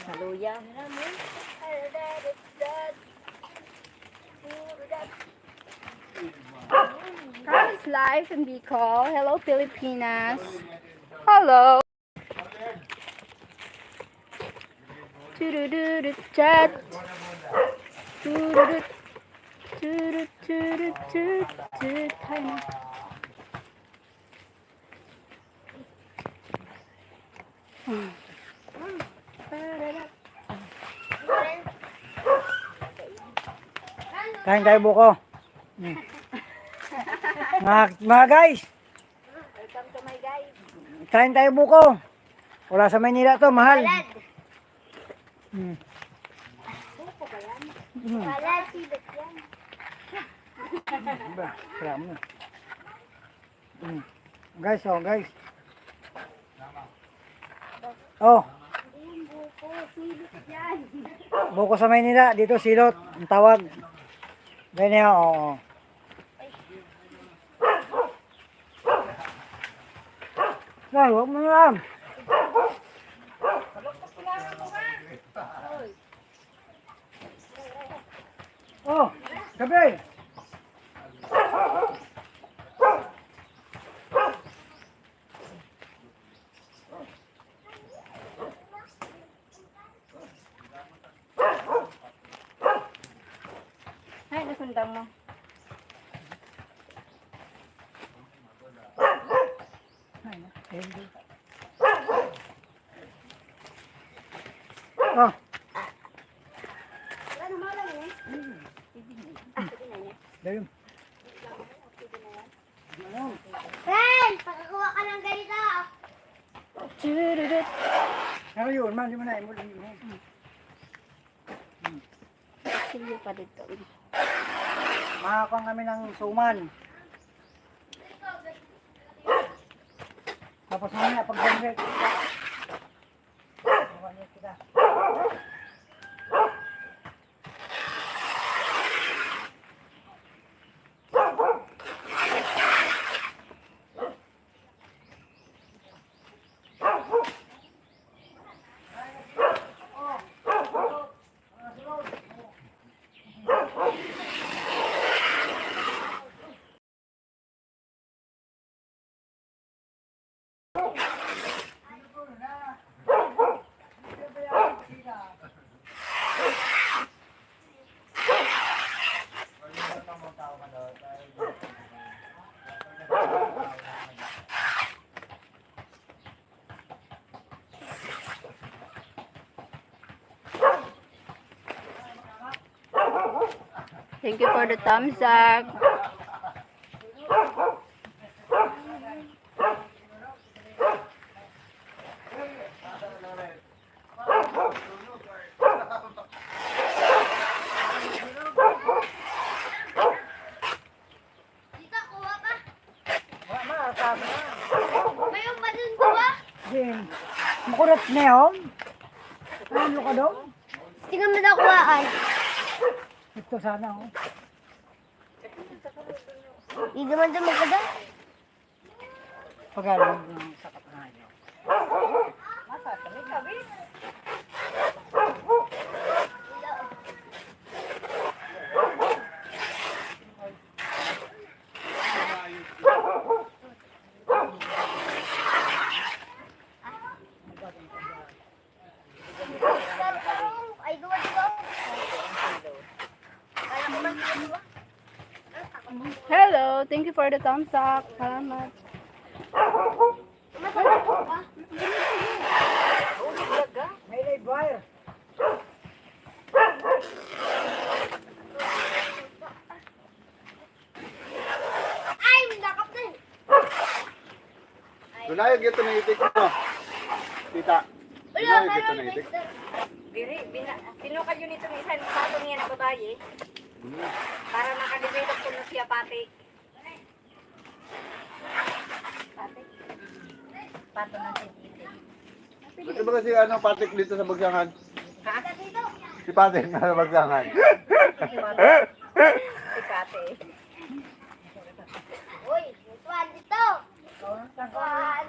Haluya. How's life in Bicol? Hello, Pilipinas. Hello. Chat. Hay na. Kain tayo buko. Mga guys, Welcome to my guys. kain tayo buko. Wala sa Maynila to, mahal. Wala, sibet yan. Ba, sarap mo. Guys, oh guys. Oh, Buko, sibet yan. buko sa Maynila, dito silot, ang tawag. Ganyan, oh. Ay, huwag mo na lang. Oh, gabi. Ay, nasundan mo. Oh, dahil. Ren, pakakuha ka ng ganito. Ano yun, man, di mo na. Sige pa dito. Makakuha kami ng suman. Tapos mamaya, pag generate kita. Thank you for the thumbs up. Dito, kuha ka. Sabi na. Mayroon pa dun kuha. Din. Makulat na yun. Ano ka daw? Tingnan mo na kuhaan. Ito sana, oh. Hindi naman dun magkada. Pag-alam ng sakat na yun. Ay, duwa, duwa. Kala ko man duwa, duwa. Hello, thank you for the thumbs up. Salamat. Masarap po ka. May live wire. Ay, may nakap na. Dunayag ito na itik mo. Tita. Wala, Dunayag ito meron na na itik. Sino kayo nito ng isang pato niya na babae? Para nakadevelop ko na siya pati. Pato na siya dito. Ito ba kasi ano, Patrick dito sa Bagsangan? Ha? Si Patrick na sa Bagsangan. Si Pate. Uy, may tuwan dito. Tuwan.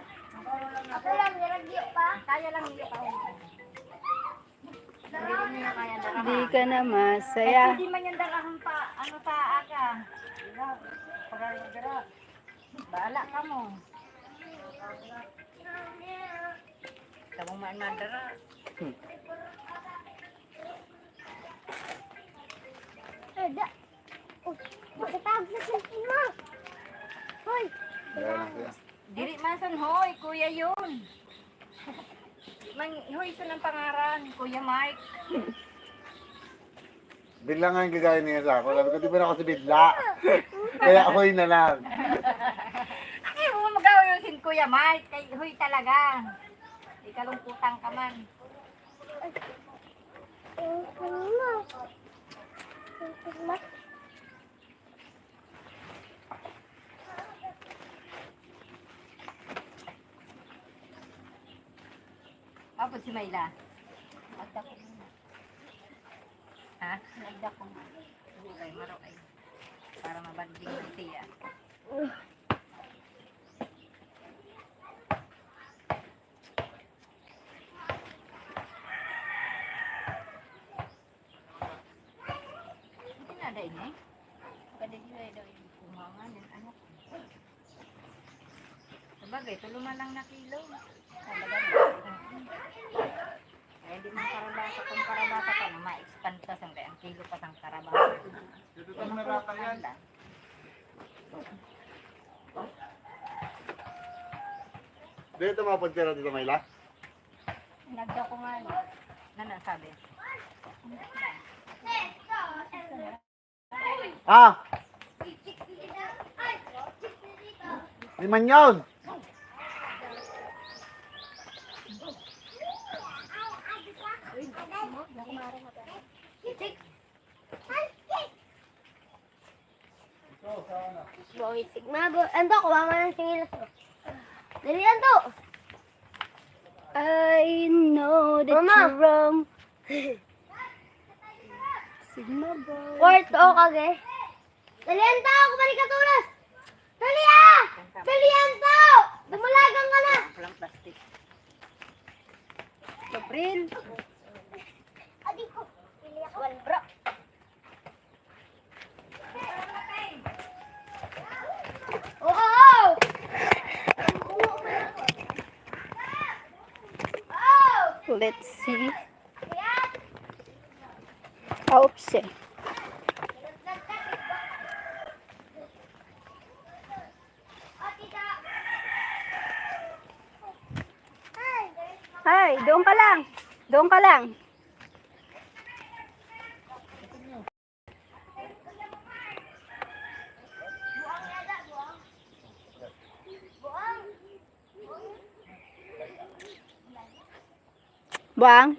ka na masaya. Hindi man yung darahang pa, ano sa aga. Baala ka mo. Kamu man madara. Ada. Oh, magkatawag na cellphone mo. Hoy. Dili masan hoy, kuya yun. Hoy, ito ng pangaran, Kuya Mike. Bigla nga yung gagawin niya sa ako. Sabi ko, di ba na ako si Bigla? Kaya huy na lang. Ay, mo magawin si Kuya Mike. Kay hoy talaga. Ikalungkutan ka man. Cellphone mo. Cellphone mo. Kapag si Mayla. Magda ko muna. Ha? Magda ko muna. Ay, maro ay. Para mabanding na siya. Hindi na dahil eh. Pagkadagilay daw yung kumangan yung ano. Sabagay, tulungan lang na kilo. Kaya di man karabasa kung karabasa ka na ma-expand ka sang kaya ang kilo pa sang karabasa. Dito tayo narata yan. Dito mapagtira dito, Mayla. Nagda ko nga. Sabi? Ah! Liman yun! Buong sigma. Ando, kuha mo ng singilas mo. Dali, Ando. I know that Mama. you're wrong. Sigma boy. Fourth o kage. Dali, Ando. Kumalik ka tulas. Dali, ah! Dali, Ando! Dumulagang ka na. Walang plastic. April. Adi ko. Pili ako. One, bro. Oh! Let's see. Oops. Ay, doon ka lang. Doon ka lang. Buang.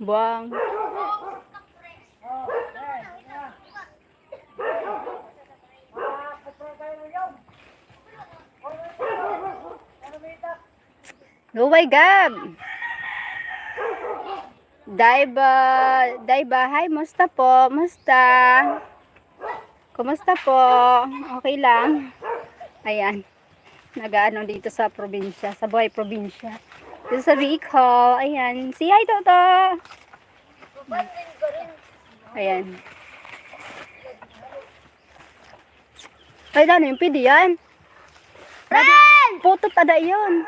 Buang. Luway Gab. Daiba, hi, musta po? Musta? Kumusta po? Okay lang. Ayan. Nagaano dito sa probinsya, sa buhay probinsya. Dito sa Bicol. Ayan. Si hi, Toto. Ayan. Ay, ano yung pidi yan? Putot ada yun.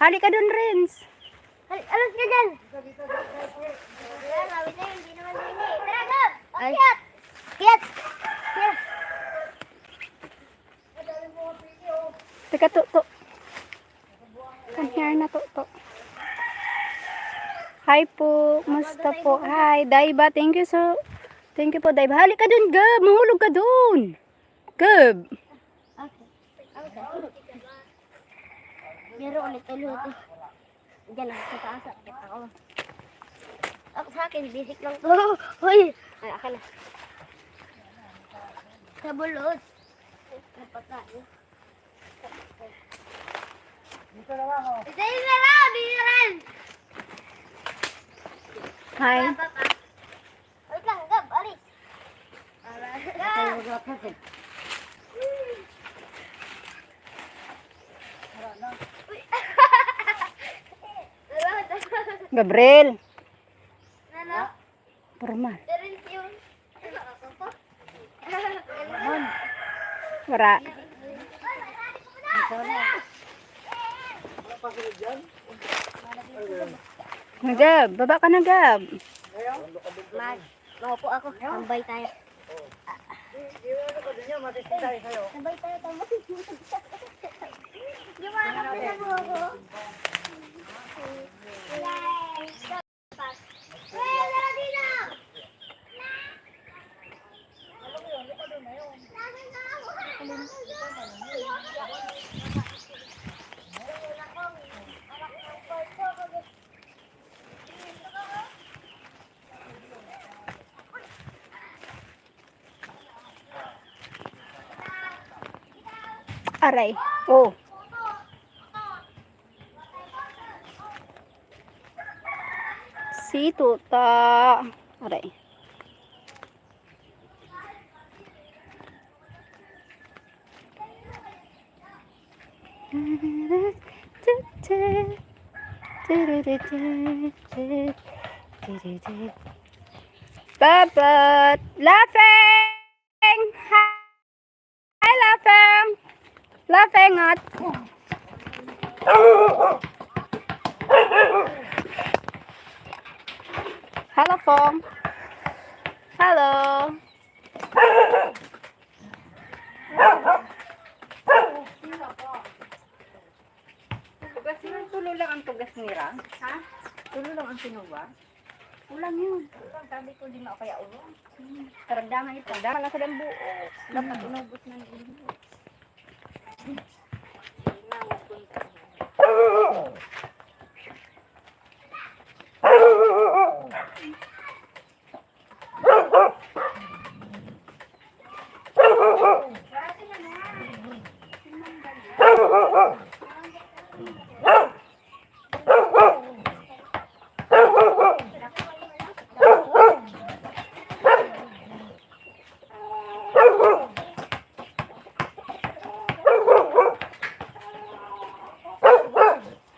Hali ka dun, Renz. Alas ka dyan. Lawit na yun. Hindi naman din eh. Tara, Gab. Akyat. Akyat. Akyat. Teka, to. Come here na, to. Hi po. Musta po? Hi, Daiba. Thank you po, Daiba. Hali ka dun, Gab. Mahulog ka dun. Gab. Meron ulit ulit. Diyan lang sa taas. Akit ako. Ako sa akin, basic lang to. Hoy! Ay, akin na. Sa bulot. Napakain. Dito na lang, oh. Isa yun na lang! Biniran! Hi. Wait lang, Gab, alis. Gab! Gabriel. Ano? Formal. Meron yun. Ano ako po? Wara. Gab, baba ka na, Gab. Maupo ako. Tambay tayo. Di mo ano ko din yun, matisintay sa'yo. Tambay tayo. Gumana ko na mo ako. Aray. Oh. Si Tuta. Aray. Babot. Laughing. Hi, laughing. Laughing at. Hello, Fong. Hello. Tugas mo, tulo lang ang tugas nira. Ha? Tulo lang ang sinuwa. Ulang yun. Sabi ko, di na ako kaya ulo. Karagdaman ito. Karagdaman lang sa dambu. Dapat inubos na nila.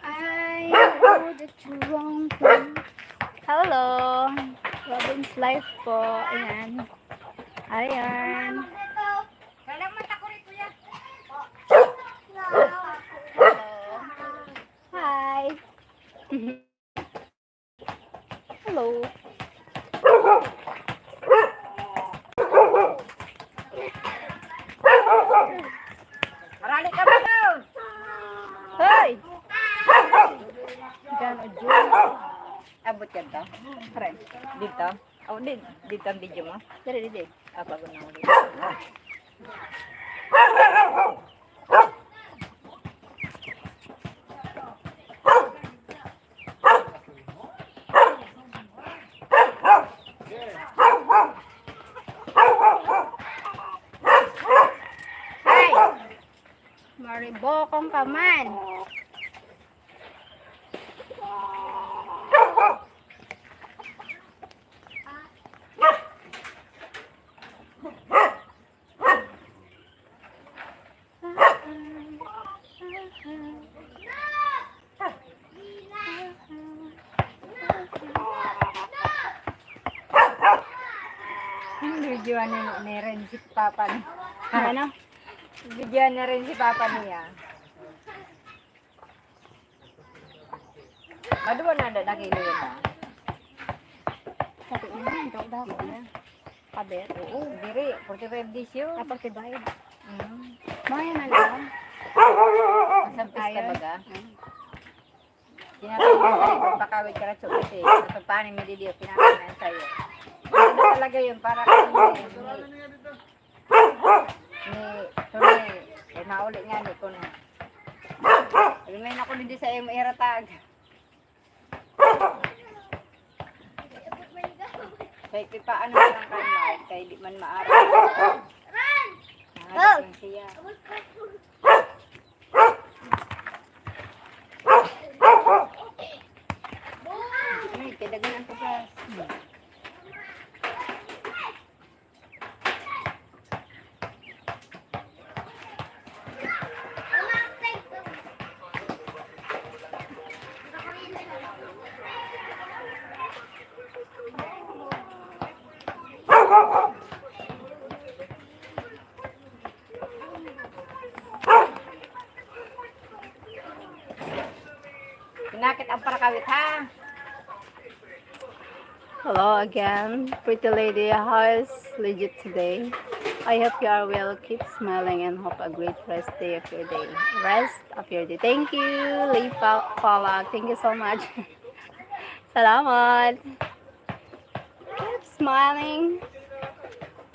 I know that you're wrong. Hello. Robin's Life po. Ayan. Ayan. Hi. Hello. Marali ka ba daw? Hoy. Gano, Jun? Abot ka daw? Friend, dito? Oh, dito ang video mo? Dali, dali. Pagod na ulit. Maribokong ka man. Videoan ni rin si Papa niya. Ano? Videoan na rin si Papa niya. Maduwa na nakilo yun na. Sabi mo, daw. Kabet. Oo, diri. 45 days yun. Tapos si Bayad. Mm. Maya na lang. Sampis ka baga. Tinatawag ko pakawid ka na sa uti. Napagpanin mo didiyo, pinakanan sa'yo. Ano talaga yun, para kami tunay. Eh, maulit nga ni ko na. Remain ako din sa iyong iratag. Kaya paano mo lang kanay, kaya di man maaraw. Hanap lang siya. Ay, kadagan ang tugas. ang parakawit, ha? Hello again, pretty lady. How is legit today? I hope you are well. Keep smiling and hope a great rest day of your day. Rest of your day. Thank you, Leipa Palag. Thank you so much. Salamat. Keep smiling.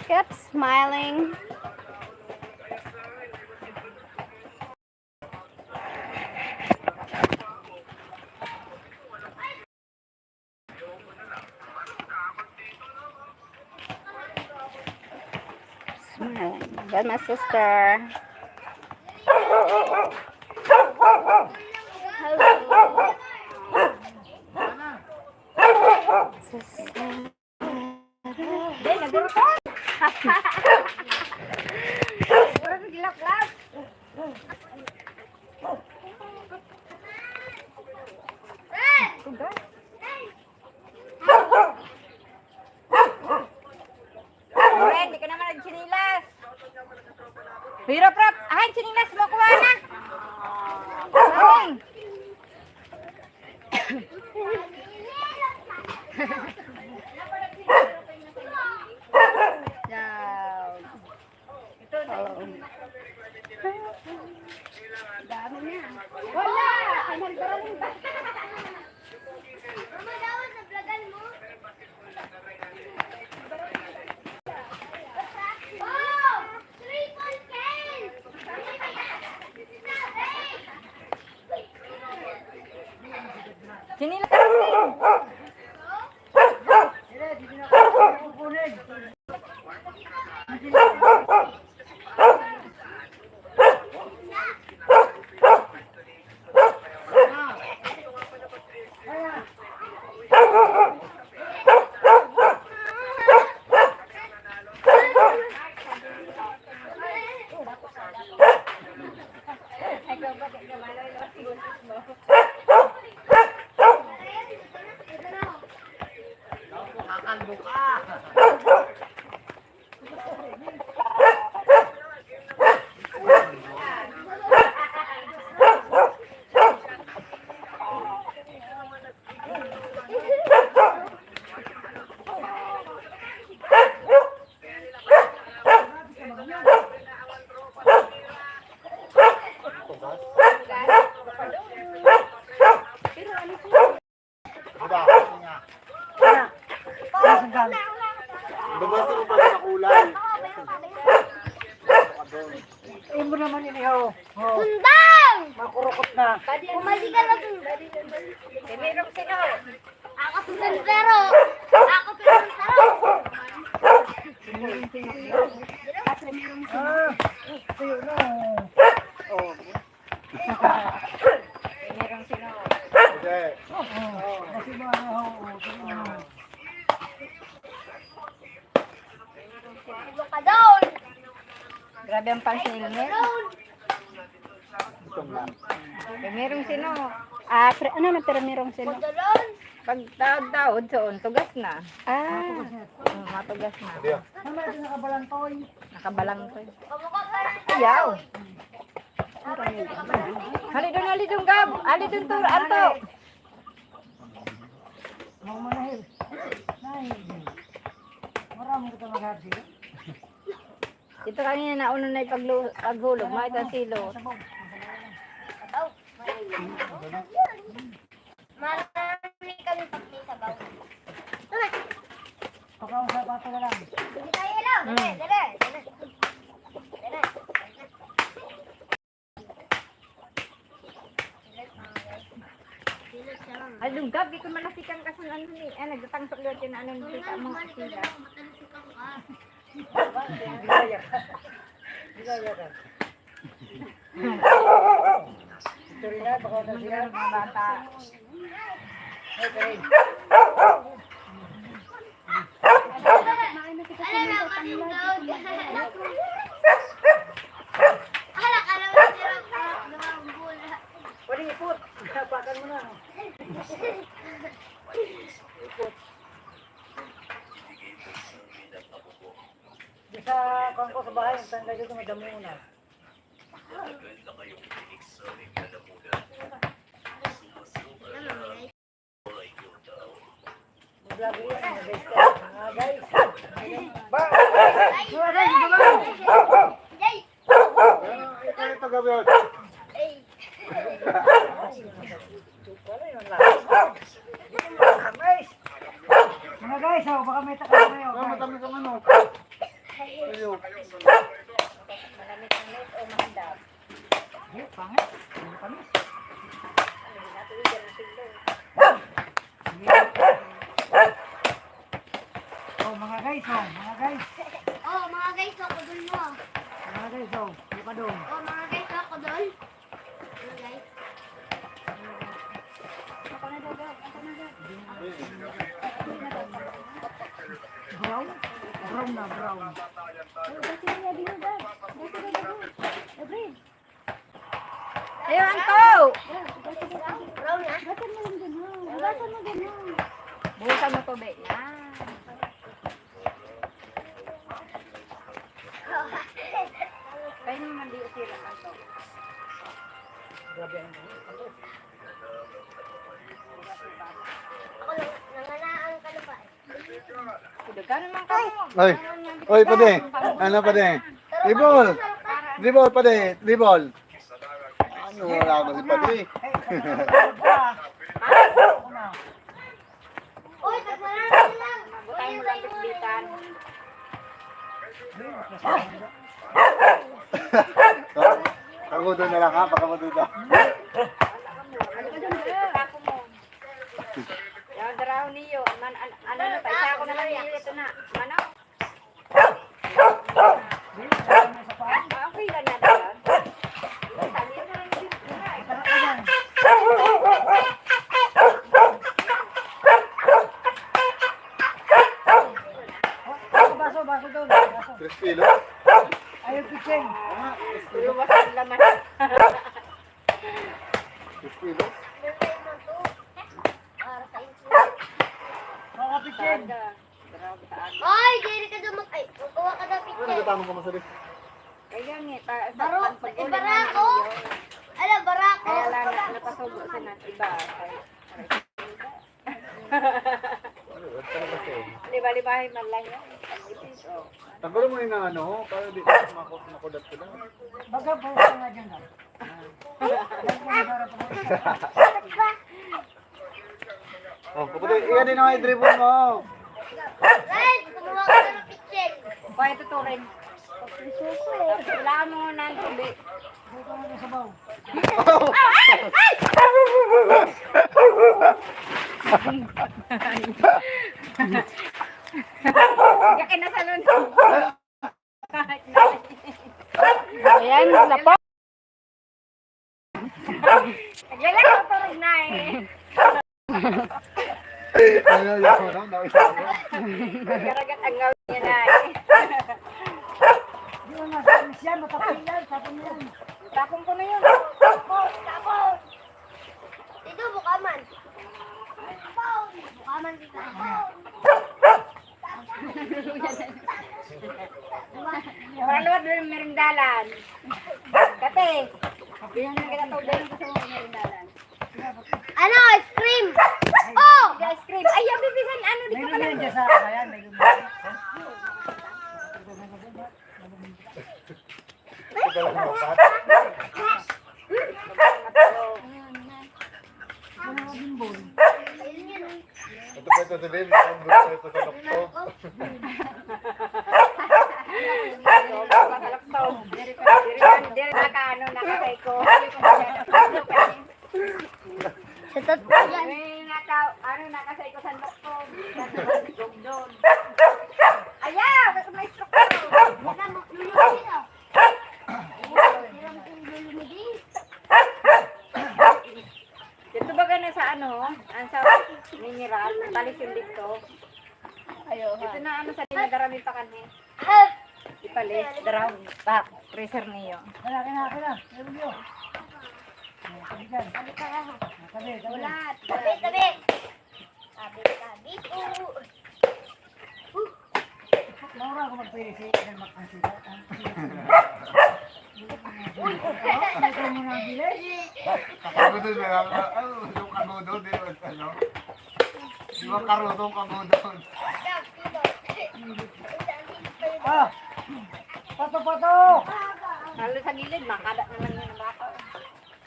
Keep smiling. Smiling. Good, my sister. Dahil, naguro ko. Puro naglap-lap. Tugas. Ren, di ka naman nag-chinilas. Hiro, prop. Ay, chinilas mo, kuha na. Ay. Down. Hello. Dami na. Wala! Kanal-baraling ba? Mama, dawan sa vlogan mo. Oh! 3 Chinilas ka rin. Diba? Kasi nga. Nasaan ka? Babasa ko pala sa kulay. Eh mo naman inihaw. Oh, Sundang! makurukot na. Umali ka na sundang. Eh, mayroong sino. Ako sundang pero. Ako sundang pero. Ah, tuyo na. Oh. Eh, mayroong sino. Hindi. Oh, kasi ba inihaw? Oh, tuyo na. Tulog ka doon. Grabe ang pansinil niya. Doon. Itong lang. Eh, mayroong sino. Ano na pero merong sino? Doon. Pag taod-taod, soon, tugas na. Ah, Matugas na. Hindi ah. Ano ito nakabalantoy? Nakabalang ko. Kamukha ka rin. Ayaw. Hali doon, Gab. Hali doon, Tur. Anto. Mau manahil. Nay. Marami kita maghati. Ito kanina nauna na paghulog. Makita ang silo. Marami kami pagli sa baw. Pagkaon sa pato na lang. Hindi tayo ilaw. Dali, dali. Dali. Ay, doon, Gab. Di ko malasikan kasi ano ni. Nagdatang sa ulit yung ano ni kita mo. Sila. Bilaya ka. Bilaya ka. Ito rin na, baka na sila. Mga bata. Ay, kare. Alam mo, kanina daw. Ala, alam mo, sila lumang bula. Pwede ipot. Pakan mo na. Di sa kangko sa bahay, ang tanda dito madamo na. Ikaw yung tagabi yun. Mga guys, oh, baka may takal kayo. Ano, matamis ang ano. Ayun. Malamit-lamit o mahindap. Pangit. Ano kami? Hindi natin yung ganun siglo. Oh, mga guys, oh, mga guys. Oh, mga guys, ako dun mo. Mga guys, oh, buka doon. Oh, mga guys, ako dun. Mga guys. Brown? Brown na, brown. Ayun, Anto! Brown na. Buhusan mo to, be. Yan. Kaya naman di usira, Anto. Ako nanganaan ka na ba? Kudagan naman ka mo. Ay, oy, pade. Ano, pade? Dribol. Dribol, pade. Dribol. Ano, wala ko si pade. Uy, tagmarami lang. Butay mo lang bitbitan. Kagudo na lang ha, baka maduda. Ano ka dun? Tako mo. Yung daraw niyo. Ano na pa? Isa ako na lang niyo. Ito na. Ano? Okay lang na daw. Sabi na lang din. Baso, baso doon. Baso. 3 kilo. Ayaw kitchen. Luwas ang laman. 3 kilo. Para sa inyo. Mga kitchen. Grabe sa akin. Ay, diri ka dumag. Ay, kukuha ka daw Ano, picture. nagtatama ka masali? Kaya nga, Baro, pag-uli barako. Ala, barako. Kaya lang, napasubo sa nat iba. Liba-libahin man lang yan. Oh. Tanggalin mo yung ano, para di makudat ko lang. Baga, bawas ka nga dyan daw. Oh, kapatid, iyan din naman yung dribble mo. Ren, kumuha ka daw ng picture. Kaya ito to rin. Tapos kailangan mo na ng tubig. Buka mo na sa baw. Yakin na sa lunod. Ayan, lapo. Kailan ko ito rin na eh. Ano, yung nakita mo. Karagat ang gawin niya na eh. Di mo nga, samis yan, matapin yan, tapon yan. Tapon ko na yun. Tapos, tapos. Dito, bukaman. Bukaman dito. Para luwad doon yung merindalan. Kate, yun yung kita tawag doon gusto mo yung merindalan. Ano, ice cream? Oh! Ice cream. Ay, yung bibisan, ano May dito ka lang. lumiyan dyan sa kayan, may lumiyan. Ayun yun. Ito pa ito sabihin, ang gusto ito sa lokto. Diri naka-ano, naka-psycho. Sa tatlo yan. May naka-psycho sa doktor. Doon. Ayaw! May stroke ko. Wala mo, lulumidin oh. Siram kong lulumidin. Dito ba gano'n sa ano? Ang sa mineral? Talis yung dito. Ito na ano sa dinadarami pa kami. Ipalis, darami pa. Freezer niyo. Kaya, may lumiyan. Tabi dyan. Tabi, tabi. Ulat. Tabi, tabi. Tabi, tabi po. Laura, ako magpirisi ng makasita. Ito mo na bilis. Kagudon na lang. Ano, yung kagudon, di ba? Ano? Di ba karutong kagudon? Ah! Pato! Lalo sa gilid, makadat naman yun ang baka.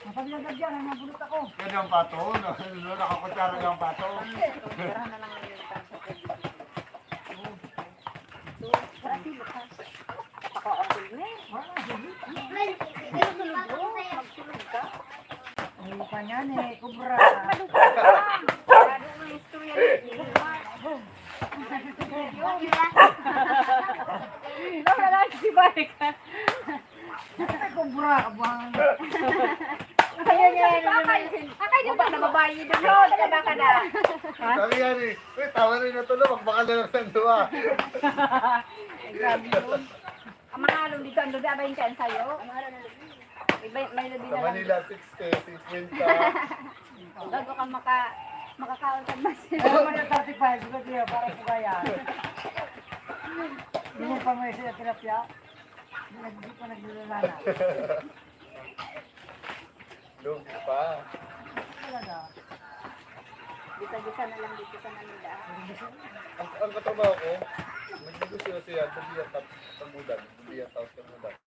Mapagladag yan, ang nabulot ako. Yan yung pato, no? Nakakutsara yung pato. Tira na lang yun sa gilid. Ako ang gilid. Magsulog ka. Ay, kanyan eh, kubra. Lalo ang istorya nito. Wala lang si Barika. Ay, kubra, kabuhangan. Kaya niya yun. Baba na babae doon. Nakaba ka na. Sabi yan eh, uy, tawa rin na ito, magbaka na lang sa duwa. Grabe yun. Ang mga along dito, ang lubi, abayin ka sa'yo. May lubi Sa na lang. Manila, 60, 50. Gago ka makakaon sa mas. Ano mo na 35, sugat niya, para po kaya. Hindi mo pa may siya tilapia. Hindi pa naglulalana. Lugi pa. Talaga. Bisa-bisa na lang dito sa Manila. Ang katrabaho ko, nagnegosyo siya, sabihan tapos tamudan. Sabihan tapos tamudan.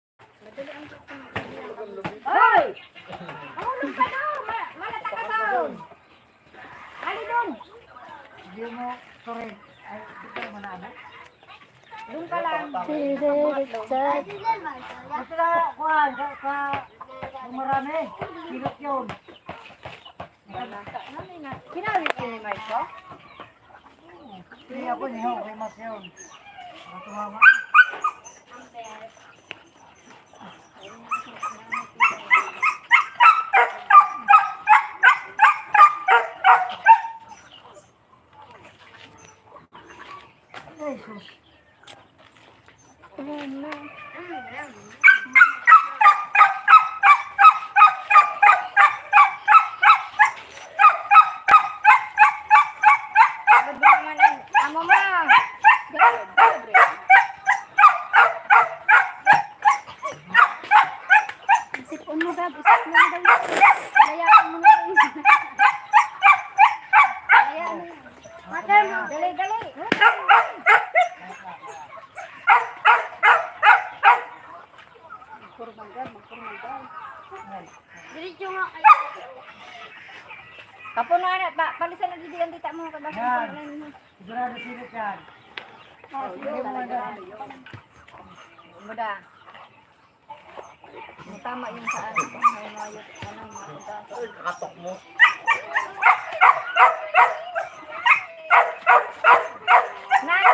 Madali ang gusto mo. Ang lugi. Hoy! Mahulog ka daw! Malata ka daw! Ali doon! Hindi mo, sorry. Ay, hindi ka naman ano. Doon ka lang. Ito na, kuhan, yung marami. Silot yun. Kinawit yun ni Marco? Hindi ako niyo, kay Mas yun. Mga tumama. Ay, sus. Agad mo naman ang amo mo. Gabre. Isipon mo Gab, isipon mo daw. Layaan mo na daw. Layaan mo. Makan mo. Dali, dali. Magkurmanggal. Diretso nga kayo. Kapunan na, palisan na didiyan dita mo. Yan. Kadang Sigurado silot yan. hindi mo talaga. Muda. Tama yung sa ano. May mayot. Anong mga Ay, kakatok mo. Nana!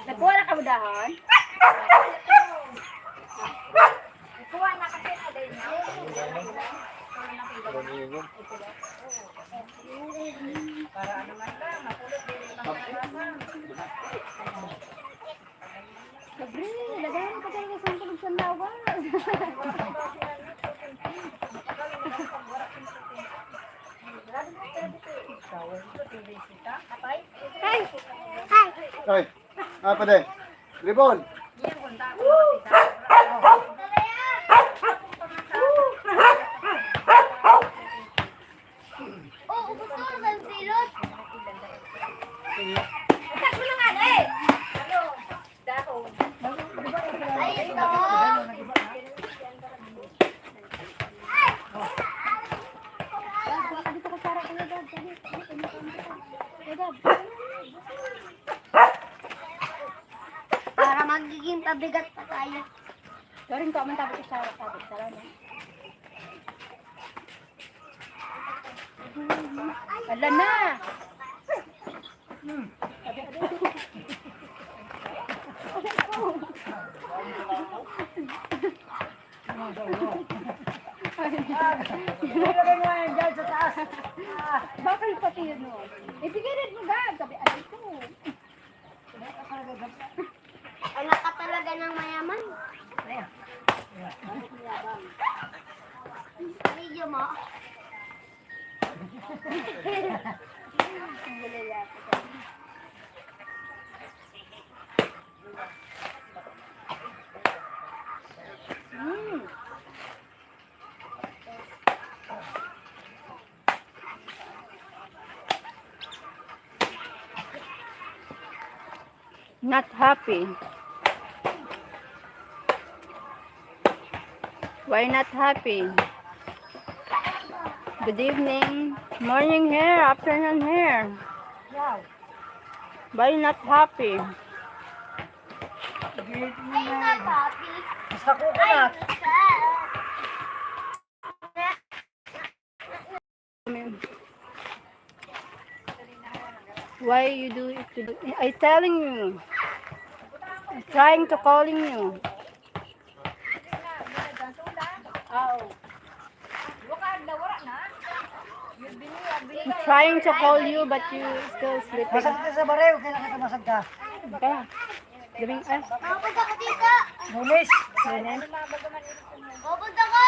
Nagkuha na ka mo dahon? Nagkuha na kasi na din. Para naman ka, mapulot din yung mga kasama. Sabi, lagayan ka talaga sa tulog sa lawa. Hi! Hi! Ay, apa deh? Ribon. Oh, ubus ko sa silot. Itak mo na nga eh! Ano? Dahon. Ay, ito. Kuha ka dito ko Sarah. Kuya Dad, dali. Kuya Dad. Para magiging pabigat pa tayo. Garing ka man tabi ko Sarah. Sabi, Sarah na. Wala na! Ilagay mo yan dyan sa taas. Bakal pati yun o. Ibigay rin mo Gab. Sabi, ano ito? Anak ka talaga ng mayaman. Video mo. Not happy. Why not happy? Good evening. Morning here, afternoon here. Why not happy? Basta coconut. Why you do it? I telling you. I'm trying to calling you. I'm trying to call you but you still sleeping. Masag ka sa bare, huwag ka na kita masag ka. Kaya, gawing Pupunta ka dito. Lunes. Pupunta ka.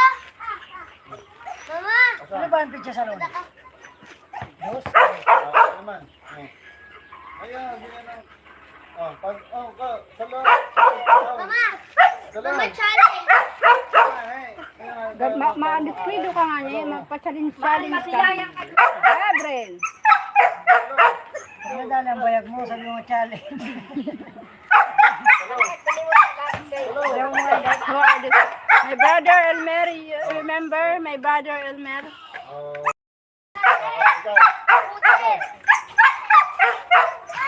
Mama. Ano ba ang pizza sa loob? Dos. Ano naman? Ayan, ganyan ang... Salam. Mama. Salam. Mama, challenge. Ma-disquido ka nga niya, magpa-challenge-challenge ka. Gabriel! Ano dali ang bayag mo sa mga challenge? My brother Elmer, you remember my brother Elmer?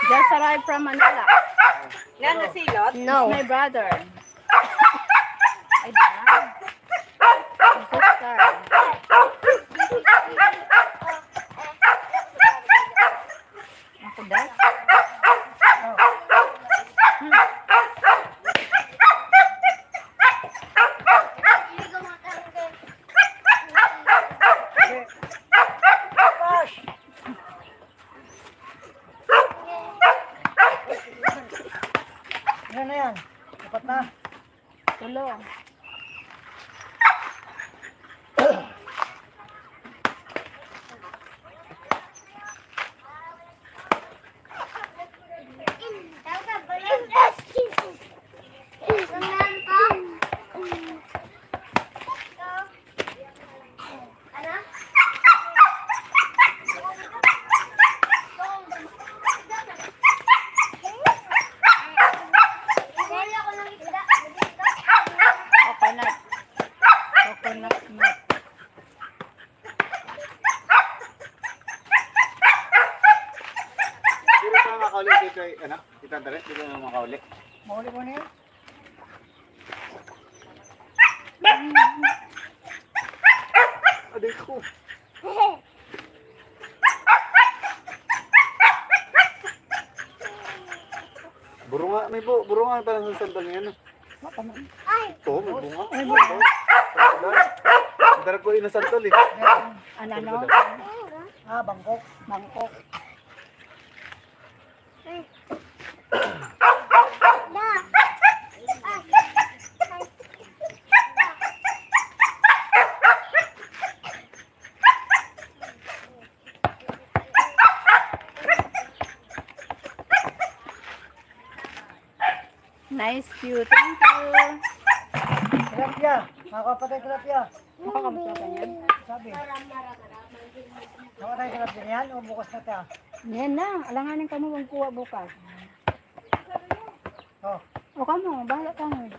Just arrived from Manila. Yan na silot. No. My brother. Ay, my sister. Ako dad? Hindi ko matanggap. Gosh! Ilan na yan? Dapat na. Tulong. Coconut. Coconut milk. Hindi ka makauli dito ay, ano? Kita tara, hindi ka makauli. Mahuli mo na yan. Aday ko. Burunga, may burunga parang sa sandal niya, no? Ito, may bunga. May bunga. Darap ko yung nasantol, eh. Ano? Ah, Bangkok. Bangkok. Nice view. Thank you. Tilapia. Makakapatay tilapia. Makakamusta ka niyan? Sabi. Nakatay tilapia yan o bukas na ta? Yan na. Alanganin ka mo kung kuha bukas. Oh. O ka mo. Bahala ka mo.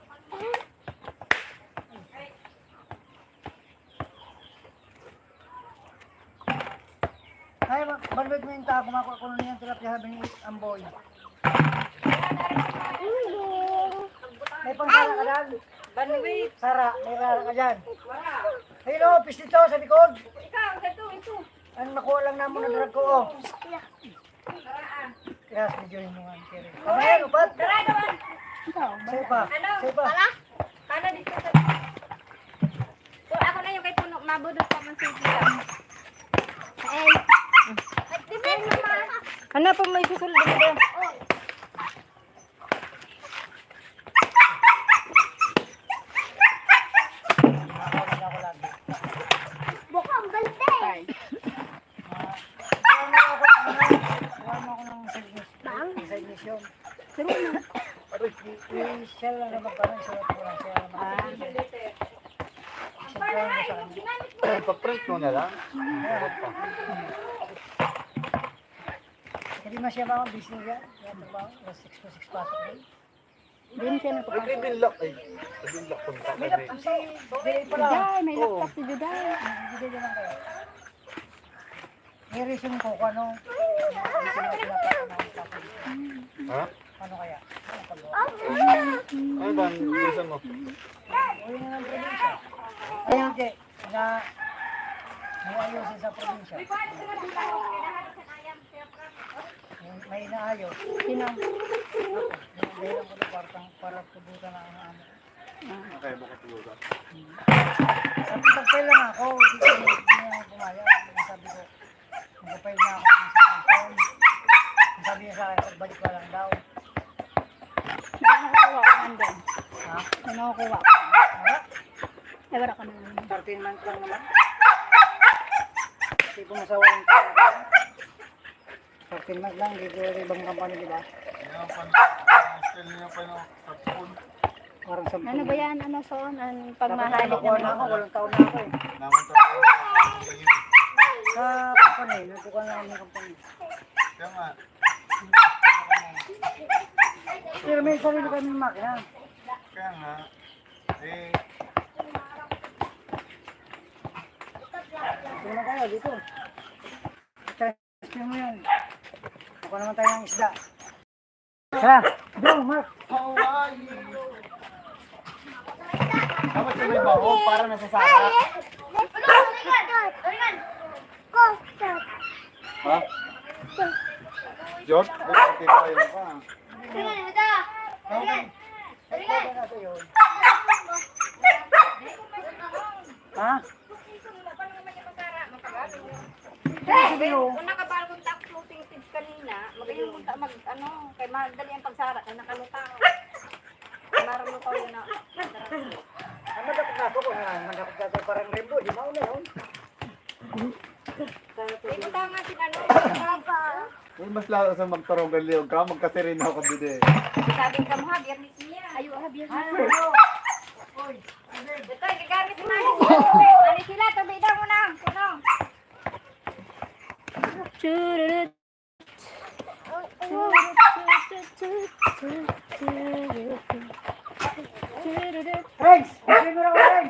Ay, banwag mo yung ta. Kumakuha ko na yan tilapia habing amboy. May pang sara ka dyan. Banwit. Sara, may sara ka dyan. Ayun o, pis dito sa likod. Ikaw, ito. Ano nakuha lang namin na drag ko o. Kaya videoin mo nga. Kamay, upat. Tara naman. Ikaw. Say pa. Say pa. Kana dito sa... So, ako na yung kay Puno. Mabudot pa man sa ito. Ay. Di ba mama? Ano pa may susunod dito? siya lang na magtanong, siya lang lang siya. Pa-print mo na lang. Hindi man siya mga business yan. Yan trabaho, 6 to 6 pasok rin. Din siya Ay, may binlock ay. May binlock punta May kami. laptop si Billy pala. Juday, may laptop si Juday. Hindi naman kayo. I-resume ko kung ano. Ano sila pinapakita. Ha? Ano kaya? Ano ba ang reason mo? Uwi na ng probinsya. Ay, hindi. Na may ayusin sa probinsya. May inaayos. Sino? Yung dahilan ko na para tubutan na ang amo. Okay, bakit tuloy? Nagpapay lang ako. Hindi na pumayag. Sabi ko, nagpapay na ako sa kampon. Sabi niya sa akin, pagbalik ko lang daw. May nakukuha ko nandun. Ha? May nakukuha ko. Ha? Eh, wala ka naman. 13 months lang naman. Hindi ko masawalan ko. 13 months lang, dito ibang company, di ba? Still niya pa yung phone. Parang 10. Ano ba yan? Ano son? Ang Dapat pagmahalik nakuha na na ako, walang taon na ako eh. Naman to. Sa company, nagkukuha na ako ng company. Kaya nga. Pero may sarili kami makina. Kaya nga. Eh, Ito naman tayo, dito. Transfer mo yan. Ako naman tayo ng isda. Tara, go, Mark. how are you? Dapat sa may baho para nasasaka. Ha? Jot? Okay tayo pa. Ha? Kung nakabalgon tak floating seeds kanina, magayon mo ano, kay madali ang pagsara, kay nakalutaw. Marunong yun na. Ang madapot na ako kung madapot na tayo parang rainbow, di mauna yun. Ito nga si ano, Uy, mas lalo sa magtarong galiyog ka, magkasirin ako dito eh. sabi ka mo ha, biyernes niya. Ayo, habiyas na. Ito, gagamit na yun. Ano sila, tabi daw mo na. Punong. Chururut. Chururut. Rex! Sabi mo lang, Rex!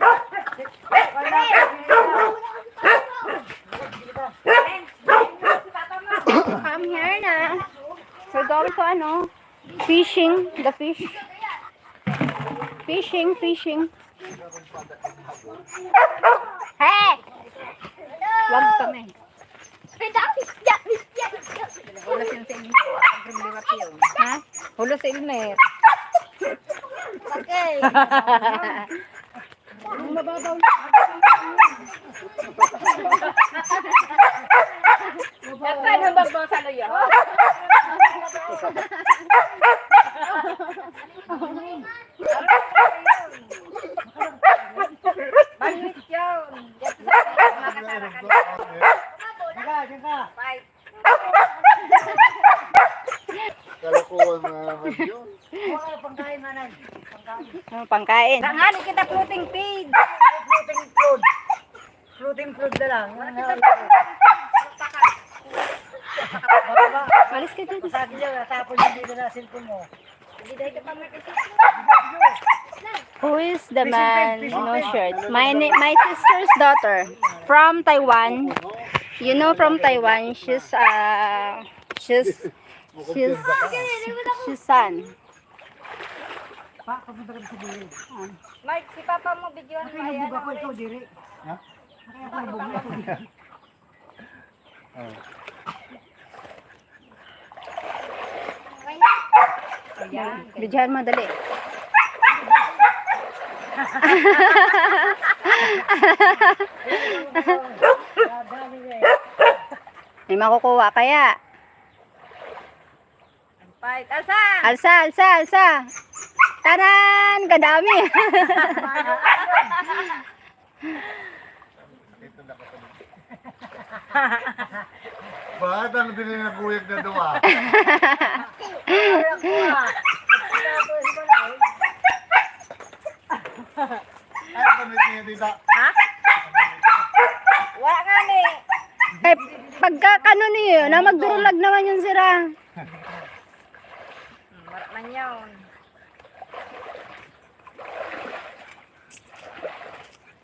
I'm here na. We're going to ano? Fishing. The fish. Fishing. Hey! Wag kami. Hulos yung sa inyo. Ang problema siyo. Ha? Hulos sa Ilmer. Okay. At pa nang bagbang sa luyo. Bangit yun. Makasara ka na. Diyan ka. Bye. Kalakuhan na naman yun. Wala pangkain, manay. Pangkain. Pangkain. Tanghali kita floating feed. Floating flood. Floating flood na lang. Baka Malis ka dyan. sa akin dyan, natapon yung dito na cellphone mo. Hindi dahil ka pa mag-isip. Who is the man no shirt? My sister's daughter from Taiwan. You know from Taiwan, she's son. Pa, papunta ka sa diri. Mike, si Papa mo videoan mo. Ay, Ayan. nabog ako ikaw, diri. Ha? Kaya ako nabog na ito, diri. Ayan. Bidyahan mo, dali. Dali eh. May makukuha kaya. Fight. Alsan! Alsa. Taran! Kadami. Bakit ang din na kuyag na dawa? Kaya ako ah. Tapos ko na eh. tita. Ha? Wala nga ni. Eh, pagka kano niyo, na magdurulag naman yung sira. Wala man yun.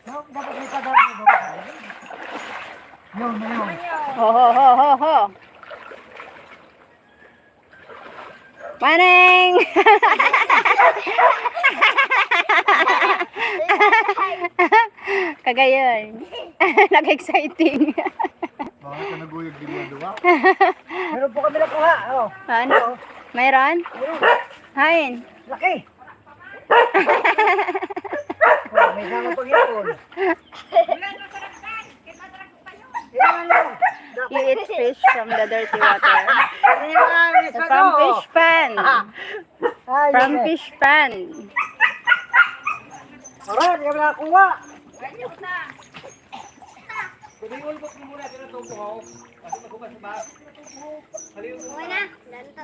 No, dapat may padal mo ba? Yun, yun. Ho, ho, ho, ho, ho. Maneng! Kagayon. Nag-exciting. Bakit ka naguyog din mo duwa? Meron po kami nakuha. Oh, Ano? Mayroon? Hain. laki. Oh, may sama pang ipon. Yan lang. You eat fish from the dirty water. Yan, From fish pan. From Ayun. fish pan. Alright, kami nakakuha. Okay na. Ganito.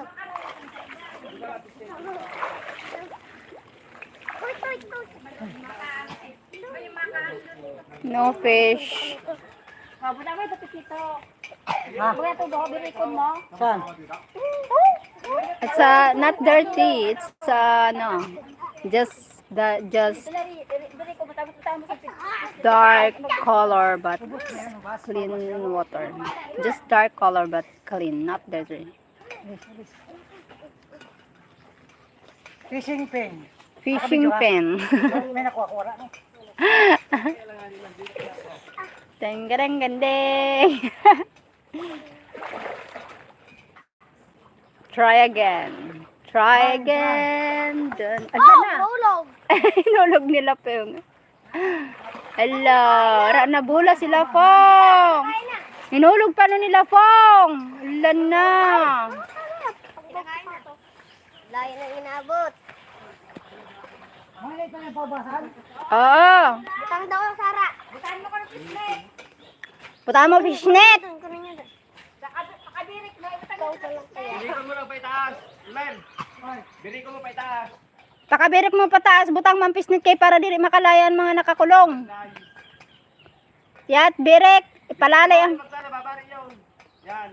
No fish. Mabuta mo ito dito. Ha? Buya to do birikon mo. Saan? It's not dirty. It's no. Just Birikon mo tapos tayo mo sa dark color but clean water. Just dark color but clean, not dirty. Fishing pin. Fishing pen. May nakuha-kuha na. No? Tenggarang gande. Try again. Try again. Dun. Ano na? Ulog. Hinulog nila pa yung... Ala, nabula sila Fong. Hinulog pa na nila Fong. Ala na. Layo na inabot. Mga ito na pabasan. Oo. Butang daw yung Sara. Butaan mo ko ng fishnet. Puta mo fishnet. Butaan ko na niya. Pakabirik na Ikaw sa lang kaya. Birikon mo lang pa itaas. Ilan? Birikon mo pa itaas. Pakabirik mo pataas, butang man fishnet kay para diri makalayan mga nakakulong. Yat, birik. Ipalalay ang... Sana babari yun. Yan.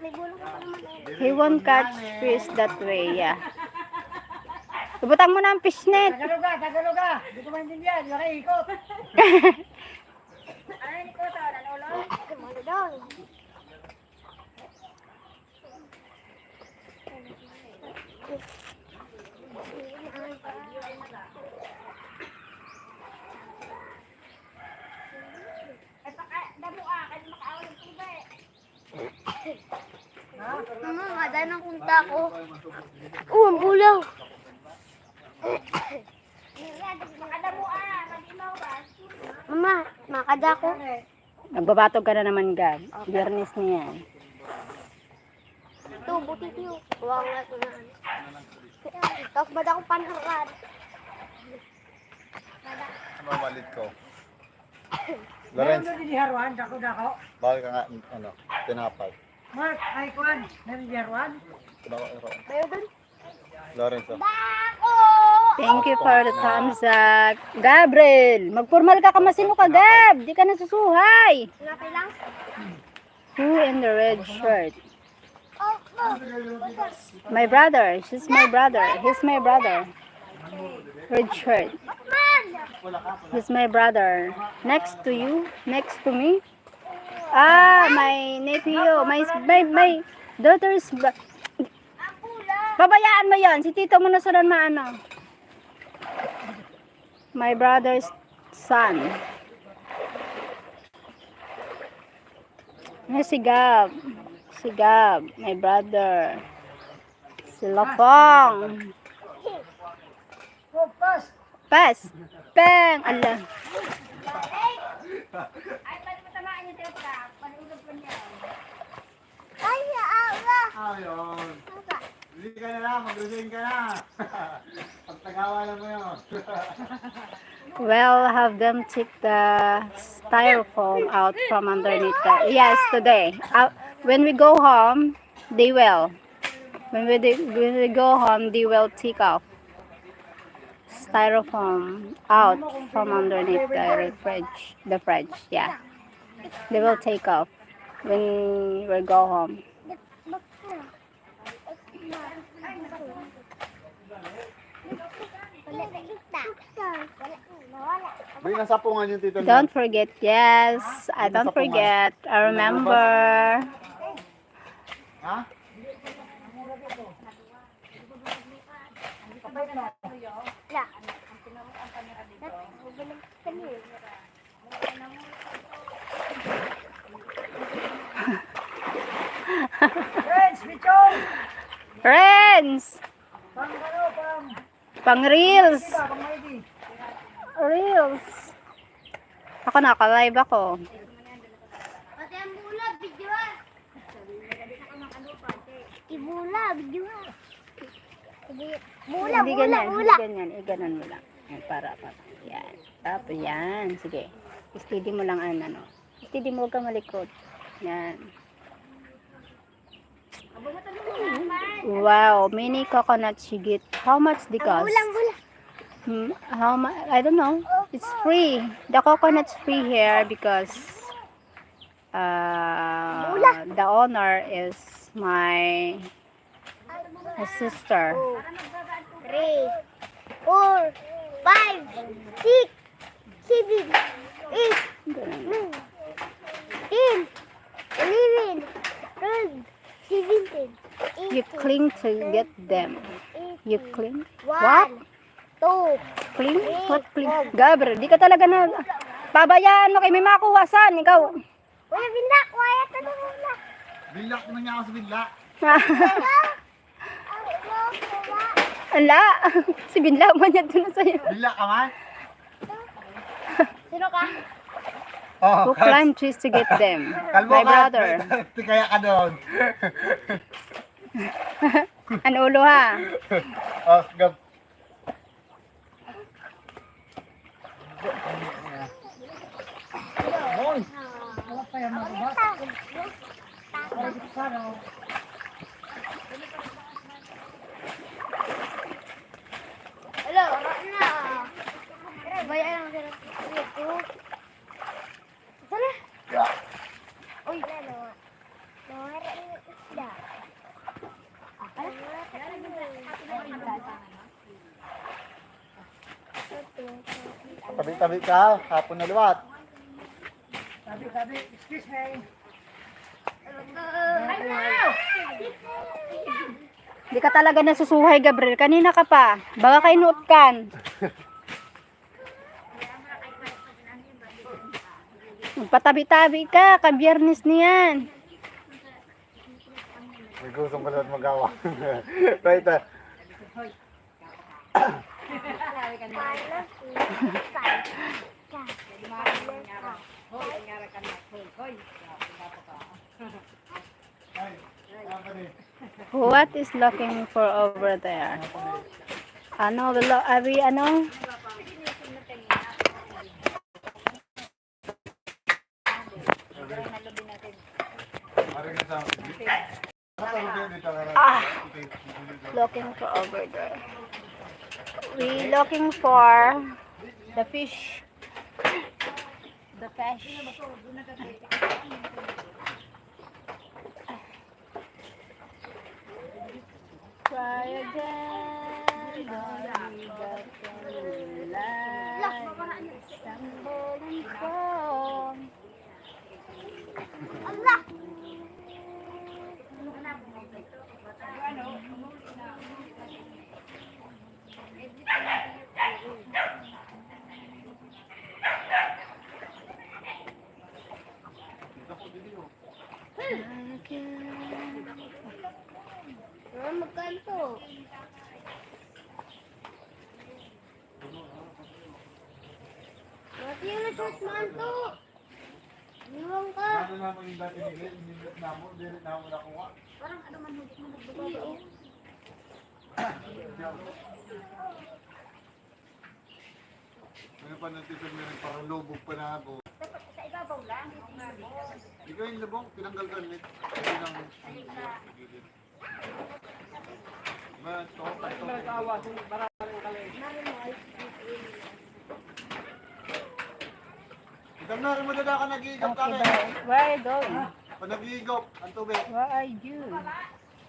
May bulong pa naman. He won't catch fish that way, yeah. Ibutang mo na ang fishnet. Tagalog ka, Tagalog ka. Hindi ko maintindihan. Laki ikot. Ano ni ko to? Nanulog? Ano doon? Mama, mada ng punta ko. Ang bulaw. Mama, makada ko. Nagbabatog ka na naman, Gab. Biyernes niya. Ito, buti niyo. Huwag nga ito na. Tapos bada ko panharad. Mawalit ko. Meron Lorenz, doon din Harwan. Dako-dako. bakit ka nga, tinapay? Mark, ay Kwan. Meron din Harwan. Bayo doon. Lorenz, oh. Bako! Thank you for the thumbs up. Gabriel, magformal ka kamasino ka, Gab. Di ka nasusuhay. Napay lang. Who in the red shirt? Oh, oh. My brother. She's my brother. He's my brother. Red shirt. Man! He's my brother. Next to you? Next to me? Ah, my nephew. My daughter's... Babayaan mo yan. Si tito mo na sa maano. My brother's son. Si Gab. Si Gab. My brother. Si Lafong. Oh, pas. Pas. Peng. Allah. Ay, Allah! Ayun. Hindi ka na lang, mag-resign ka na. Pagtagawa mo yun. Well, have them take the styrofoam out from underneath the... Yes, today. When we go home, they will. When we go home, they will take off styrofoam out from underneath the fridge. Yeah, they will take off when we go home. May nasapungan yung tito niya. Don't forget, yes, I don't forget. I remember. Ha? Friends, Michong! Friends, Pang ano, pang reels. pang Mikey. Reels. Ako naka-live ako. Pati ang bula, video. Ibula, video. Bula, Hindi bula, ganyan, bula. hindi ganyan. Iganan mo lang. Yan, para. Yan. Tapos yan. Sige. Steady mo lang ano. Steady mo, huwag ka malikot. Yan. Wow, mini coconut shigit. How much the cost? Bulang, bula. How much? I don't know. It's free. The coconut's free here because the owner is my sister. 3, 4, 5, 6, 7, 8, 9, 10, 11, 12, 17, 18, You cling to get them. You cling? 1, What? 2, Cling? What cling? Gabriel, di ka talaga na... Pabayaan mo kay may makuha saan, ikaw. Kuya Binla, quiet na naman muna. Bilak naman niya ako sa bilak. Ala, si Binla man yan doon sa'yo. Bilak ka man? Sino ka? Oo. Who climb trees to get them? Kalbo My ka. brother. Kaya ka doon. Ano ulo ha? Oh, gab. Wala pa yung mga sana. Hello, na. Bayan lang sila. Ito. Sana? Yeah. Uy, ano? Nawara yung isda. Tabi-tabi ka. Hapon na luwat. Sabi, excuse me. Di ka talaga nasusuhay, Gabriel. Kanina ka pa. Baka kainuot kan. Magpatabi-tabi ka. Kabiyernes niyan. May gustong ka naman magawa. Right, What is looking for over there? Ano, ano? Looking for over there. We looking for the fish. The fish. Try again. Don't leave the light. Stumble and fall. Allah! Magkanto. Mati yung nasuot manto. Iwan ka. Ano naman yung dati nila, inimit na mo, dirit na mo nakuha. Parang ano man hugis mo nagbabago. Ano pa natipid mo rin, parang lubog pa na ako. Sa ibabaw lang. Ikaw yung lubog, tinanggal ka ulit. Hindi lang gilid. Ba, ito, ito. Nakawa, maraming kalay. Damnarin mo dada ka nag-iigop Okay, kami. bye. Where are you going? Pag nag-iigop, ang tubig. Where are you?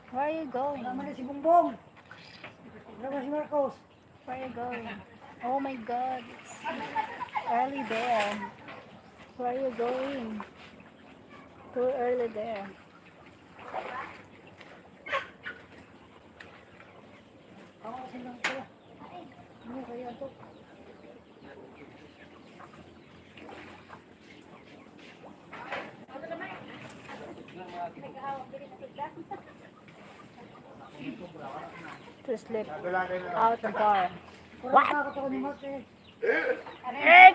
Where are you going? Tama na si Bongbong. Tama si Marcos. Where are you going? Oh my God, it's early there. Where are you going? Too early there. Ako kasi lang pala. Ano kaya ito? To sleep Gagalakin na. out the bar. What? Takot ako ni Mark eh. Eh!